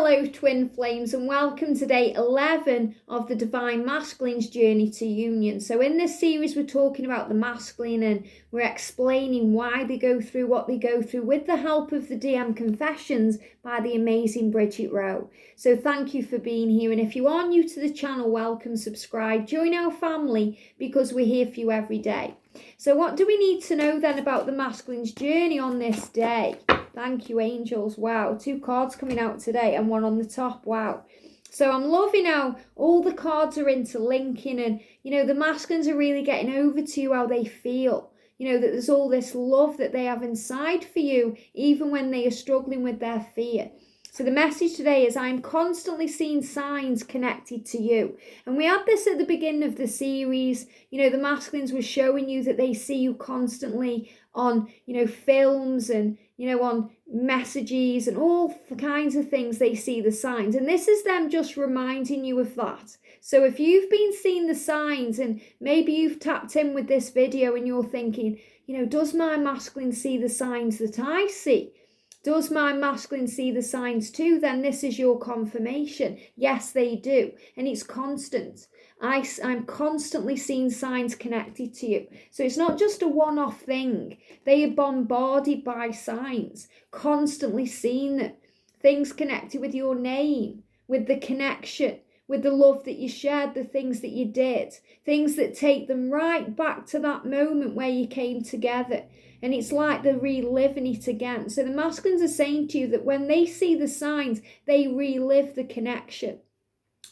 Hello twin flames, and welcome to day 11 of the Divine Masculine's journey to union. So in this series we're talking about the masculine and we're explaining why they go through what they go through with the help of the DM Confessions by the amazing Bridget Rowe. So thank you for being here, and if you are new to the channel, welcome, subscribe, join our family because we're here for you every day. So what do we need to know then about the masculine's journey on this day? Thank you, angels. Wow, 2 cards coming out today and 1 on the top. Wow. So I'm loving how all the cards are interlinking, and, the masculines are really getting over to you how they feel. That there's all this love that they have inside for you, even when they are struggling with their fear. So the message today is, I'm constantly seeing signs connected to you. And we had this at the beginning of the series. The masculines were showing you that they see you constantly on, films and, on messages and all kinds of things. They see the signs. And this is them just reminding you of that. So if you've been seeing the signs and maybe you've tapped in with this video and you're thinking, does my masculine see the signs that I see? Does my masculine see the signs too? Then this is your confirmation. Yes, they do. And it's constant. I'm constantly seeing signs connected to you. So it's not just a one-off thing. They are bombarded by signs, constantly seeing them. Things connected with your name, with the connection, with the love that you shared, the things that you did, things that take them right back to that moment where you came together. And it's like they're reliving it again. So the masculines are saying to you that when they see the signs, they relive the connection.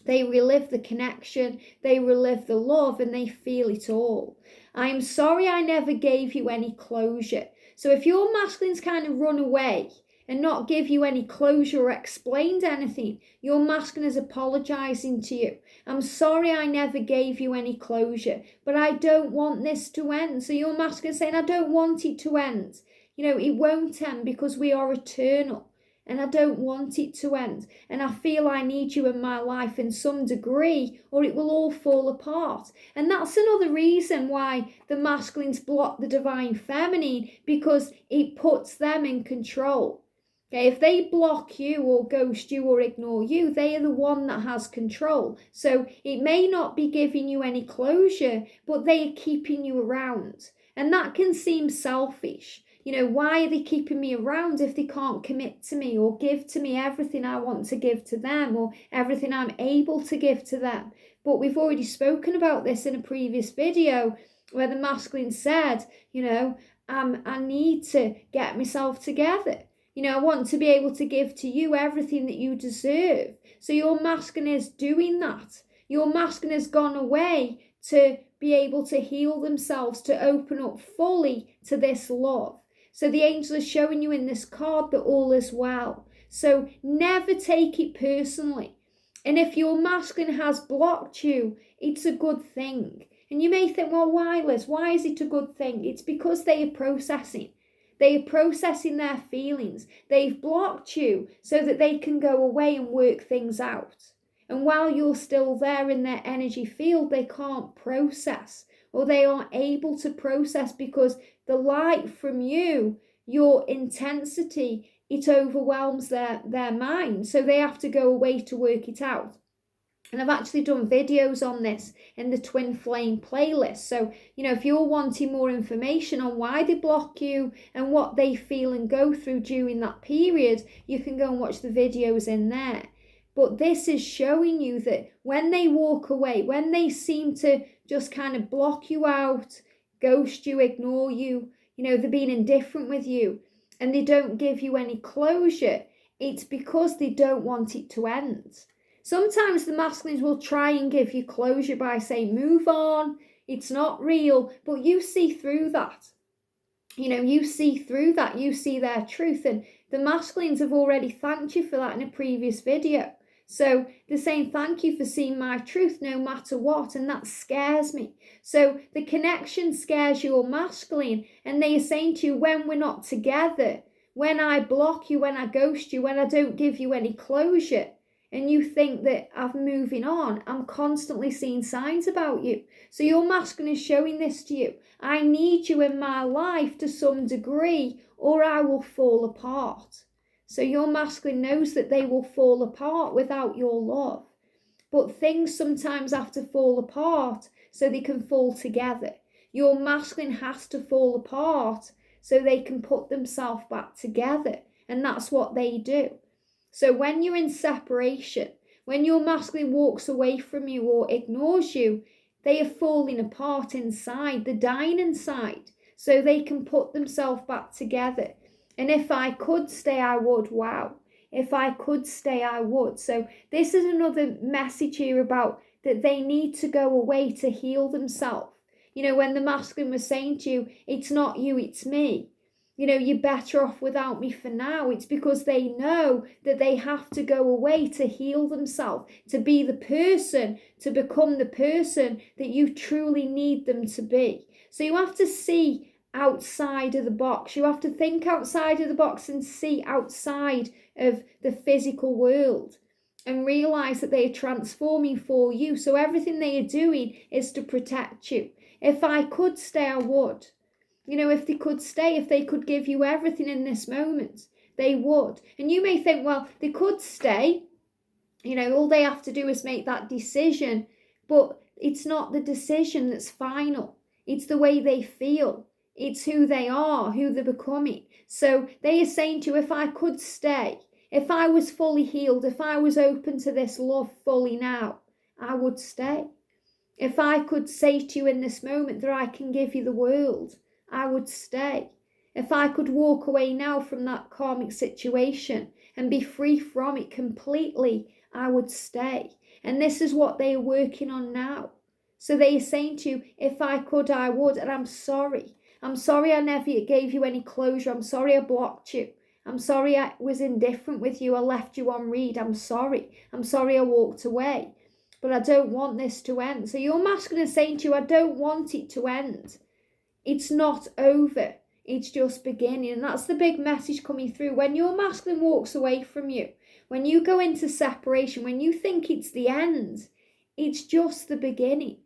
They relive the connection, they relive the love, and they feel it all. I am sorry I never gave you any closure. So if your masculines kind of run away and not give you any closure or explained anything, your masculine is apologizing to you. I'm sorry I never gave you any closure, but I don't want this to end. So your masculine is saying, I don't want it to end. It won't end because we are eternal. And I don't want it to end. And I feel I need you in my life in some degree, or it will all fall apart. And that's another reason why the masculines block the divine feminine, because it puts them in control. Okay, if they block you or ghost you or ignore you, they are the one that has control. So it may not be giving you any closure, but they are keeping you around. And that can seem selfish. Why are they keeping me around if they can't commit to me or give to me everything I want to give to them or everything I'm able to give to them? But we've already spoken about this in a previous video where the masculine said, I need to get myself together. I want to be able to give to you everything that you deserve. So your masculine is doing that. Your masculine has gone away to be able to heal themselves, to open up fully to this love. So the angel is showing you in this card that all is well. So never take it personally. And if your masculine has blocked you, it's a good thing. And you may think, well, why, Liz? Why is it a good thing? It's because they are processing. They are processing their feelings. They've blocked you so that they can go away and work things out. And while you're still there in their energy field, they can't process, or they aren't able to process because the light from you, your intensity, it overwhelms their mind. So they have to go away to work it out. And I've actually done videos on this in the Twin Flame playlist. So, if you're wanting more information on why they block you and what they feel and go through during that period, you can go and watch the videos in there. But this is showing you that when they walk away, when they seem to just kind of block you out, ghost you, ignore you, they're being indifferent with you and they don't give you any closure, it's because they don't want it to end. Sometimes the masculines will try and give you closure by saying, move on, it's not real, but you see through that. You see through that, you see their truth, and the masculines have already thanked you for that in a previous video. So they're saying, thank you for seeing my truth no matter what, and that scares me. So the connection scares your masculine, and they are saying to you, when we're not together, when I block you, when I ghost you, when I don't give you any closure, and you think that I'm moving on, I'm constantly seeing signs about you. So your masculine is showing this to you. I need you in my life to some degree, or I will fall apart. So your masculine knows that they will fall apart without your love. But things sometimes have to fall apart so they can fall together. Your masculine has to fall apart so they can put themselves back together. And that's what they do. So when you're in separation, when your masculine walks away from you or ignores you, they are falling apart inside, they're dying inside, so they can put themselves back together. And if I could stay, I would. Wow. If I could stay, I would. So this is another message here about that they need to go away to heal themselves. You know, when the masculine was saying to you, it's not you, it's me. You know, you're better off without me for now. It's because they know that they have to go away to heal themselves, to be the person, to become the person that you truly need them to be. So you have to see outside of the box. You have to think outside of the box and see outside of the physical world and realize that they are transforming for you. So everything they are doing is to protect you. If I could stay, I would. You know, if they could stay, if they could give you everything in this moment, they would. And you may think, well, they could stay. You know, all they have to do is make that decision. But it's not the decision that's final. It's the way they feel. It's who they are, who they're becoming. So they are saying to you, if I could stay, if I was fully healed, if I was open to this love fully now, I would stay. If I could say to you in this moment that I can give you the world, I would stay. If I could walk away now from that karmic situation and be free from it completely, I would stay. And this is what they are working on now. So they are saying to you, if I could, I would. And I'm sorry. I'm sorry I never gave you any closure. I'm sorry I blocked you. I'm sorry I was indifferent with you. I left you on read. I'm sorry. I'm sorry I walked away. But I don't want this to end. So your masculine is saying to you, I don't want it to end. It's not over. It's just beginning. And that's the big message coming through. When your masculine walks away from you, when you go into separation, when you think it's the end, it's just the beginning.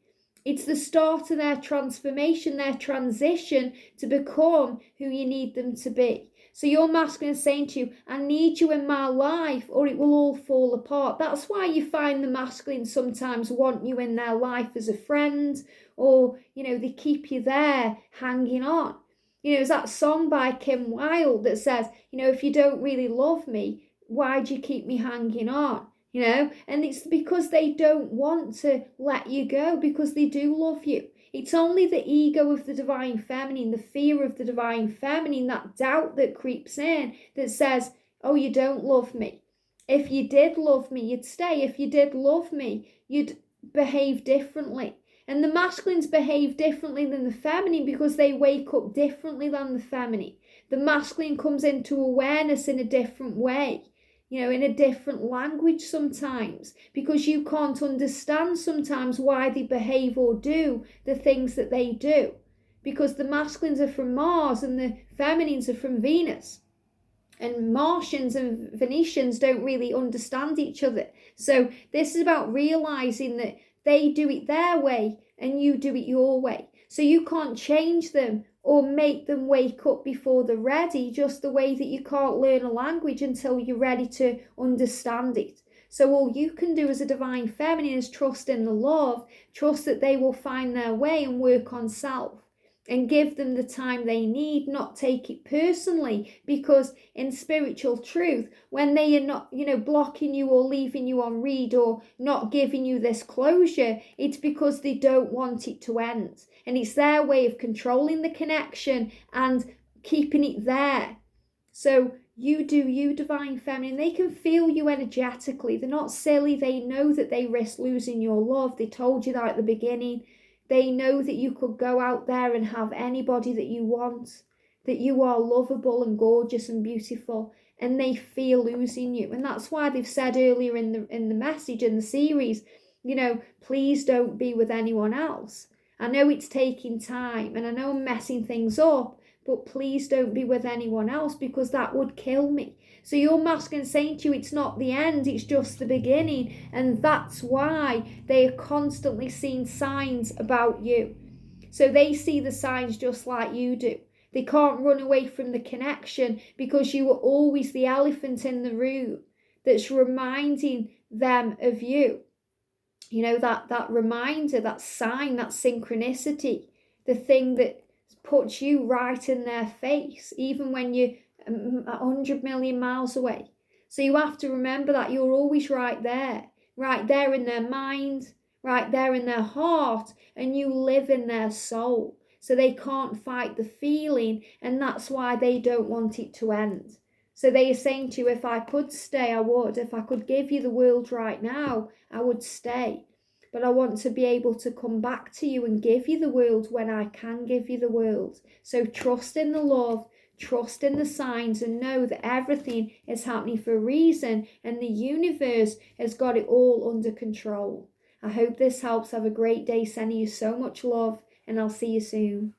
It's the start of their transformation, their transition to become who you need them to be. So your masculine is saying to you, I need you in my life or it will all fall apart. That's why you find the masculine sometimes want you in their life as a friend, or, you know, they keep you there hanging on. You know, there's that song by Kim Wilde that says, you know, if you don't really love me, why do you keep me hanging on? You know, and it's because they don't want to let you go, because they do love you. It's only the ego of the divine feminine, the fear of the divine feminine, that doubt that creeps in that says, oh, you don't love me. If you did love me, you'd stay. If you did love me, you'd behave differently. And the masculines behave differently than the feminine because they wake up differently than the feminine. The masculine comes into awareness in a different way. You know, in a different language sometimes, because you can't understand sometimes why they behave or do the things that they do, because the masculines are from Mars and the feminines are from Venus, and Martians and Venetians don't really understand each other. So this is about realizing that they do it their way and you do it your way. So you can't change them or make them wake up before they're ready, just the way that you can't learn a language until you're ready to understand it. So all you can do as a divine feminine is trust in the love, trust that they will find their way and work on self, and give them the time they need, not take it personally, because in spiritual truth, when they are not, you know, blocking you or leaving you on read or not giving you this closure, it's because they don't want it to end. And it's their way of controlling the connection and keeping it there. So you do you, divine feminine. They can feel you energetically. They're not silly. They know that they risk losing your love. They told you that at the beginning. They know that you could go out there and have anybody that you want, that you are lovable and gorgeous and beautiful, and they feel losing you. And that's why they've said earlier in the message, in the series, you know, please don't be with anyone else. I know it's taking time and I know I'm messing things up, but please don't be with anyone else because that would kill me. So your masculine saying to you, it's not the end, it's just the beginning. And that's why they are constantly seeing signs about you. So they see the signs just like you do. They can't run away from the connection because you are always the elephant in the room that's reminding them of you. You know, that reminder, that sign, that synchronicity, the thing that puts you right in their face, even when you're 100 million miles away. So you have to remember that you're always right there in their mind, right there in their heart, and you live in their soul. So they can't fight the feeling, and that's why they don't want it to end. So they are saying to you, if I could stay, I would. If I could give you the world right now, I would stay. But I want to be able to come back to you and give you the world when I can give you the world. So trust in the love, trust in the signs, and know that everything is happening for a reason, and the universe has got it all under control. I hope this helps. Have a great day. Sending you so much love, and I'll see you soon.